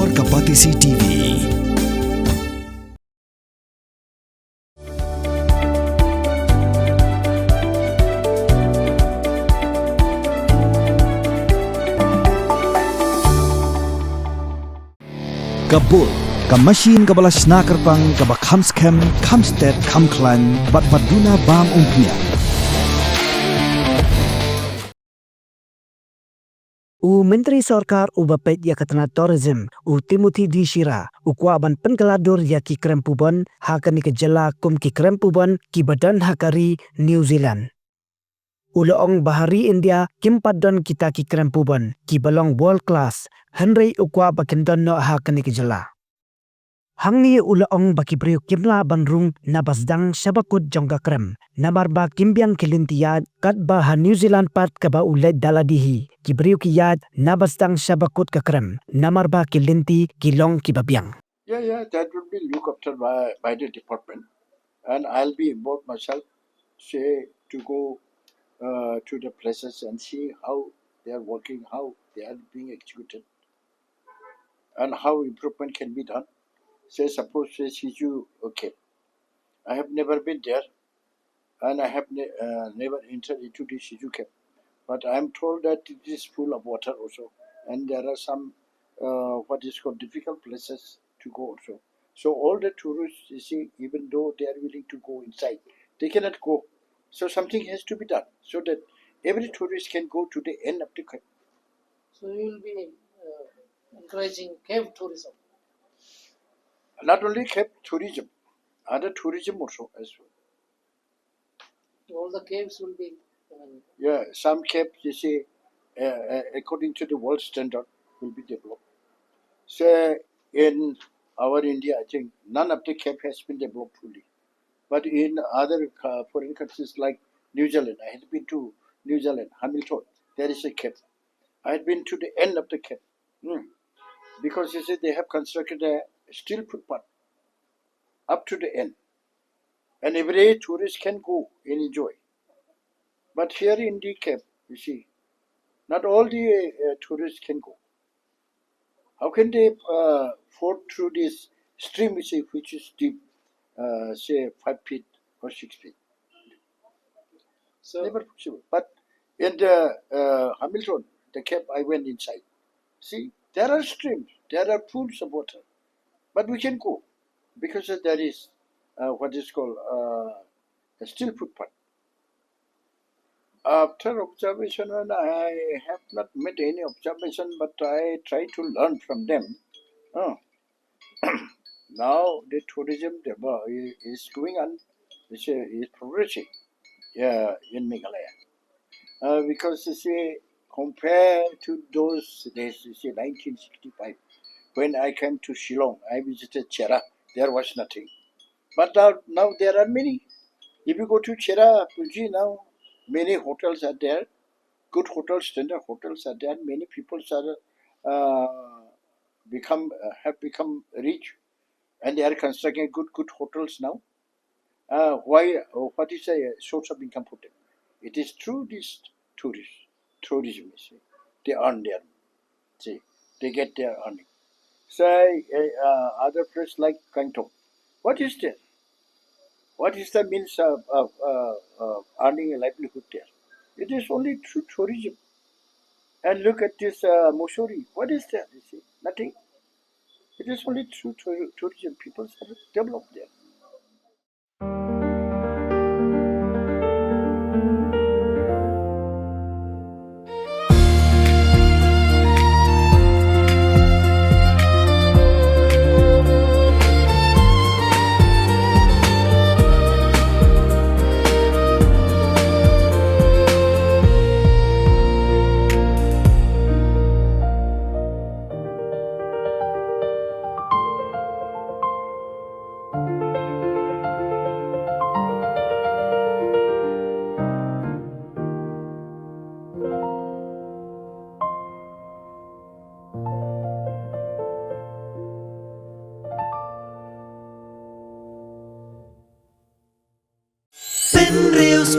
Warga Batisi TV. Kabul, kamasin kabalas nakarpang kabakhamskem, kamstet, kamklan, batbaduna bam umpnya. Myntri Sarkar Bapet Yakatana Tourism Timothy di Shira Kwah ban Pynkylla ya ki Krem Pubon hakani ke jela kum ki Krem Pubon ki badan hakari New Zealand. Uloong bahari India kimpadon kita ki Krem Pubon ki balong world class Henry Kwah bakindon no hakani ke jela. Hangni uloong baki priyo kimla banrung nabasdang syabakut jongga Krem. Namarba kimbiang kilintiyad kat baha New Zealand pat kaba uled daladihi. Kibriyo kiyad nabasdang syabakut ke Krem. Namarba kilinti kilong kibabiang. Yeah, that will be looked after by the department. And I'll be involved myself, say, to go to the places and see how they are working, how they are being executed, and how improvement can be done. Say, suppose, say, Siju, okay, I have never been there, and I have never entered into the Siju camp. But I am told that it is full of water also, and there are some, what is called difficult places to go also. So all the tourists, you see, even though they are willing to go inside, they cannot go. So something has to be done so that every tourist can go to the end of the camp. So you will be encouraging cave tourism. Not only cave tourism, other tourism also as well. All the caves will be. Yeah, some caves, you see, according to the world standard, will be developed. So in our India, I think none of the cave has been developed fully. But in other foreign countries like New Zealand, I had been to New Zealand, Hamilton, there is a cave. I had been to the end of the cave. Because you see, they have constructed a steel footpath up to the end. And every tourist can go and enjoy. But here in the cave, you see, not all the tourists can go. How can they ford through this stream, you see, which is deep, say 5 feet or 6 feet? So never possible. But in the Hamilton, the cave, I went inside. See, there are streams, there are pools of water, but we can go because there is what is called a steel footpath. After observation, I have not made any observation, but I try to learn from them. Now the tourism is going on, is progressing in Meghalaya. Because you see, compared to those days, you see, 1965, when I came to Shillong, I visited Chera, there was nothing. But now there are many. If you go to Chera, Puji now, many hotels are there, good hotels, standard hotels are there. Many people have become rich, and they are constructing good hotels now. What is a source of income for them? It is through this tourism. You see, they earn their, see, they get their earning. Say other place like Kangtong, what is there? What is the means of earning a livelihood there? It is only through tourism. And look at this Mussoorie. What is there? You see, nothing. It is only through tourism. People have developed there.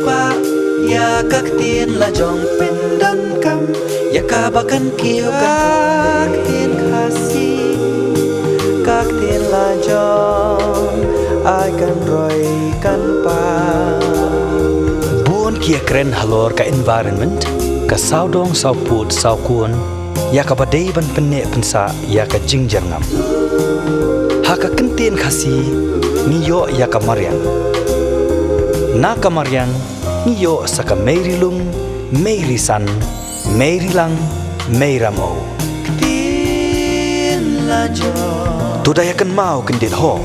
Kwah ya các tiên là dòng bên đâm cam ya kabakan kiêu các tiên khasi kren halor ka environment ka saudong sauput saukun ya ka badai ban penne pensa ya ka jingjangam ha ka kentin khasi niyo ya ka marian na ka marian niyo sa ka meirilung meirisan meirilang meiramo tudayakan mau kendit ho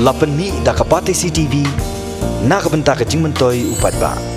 lapen mi da ka pati CTV na ka benta ka jingmentoi upat ba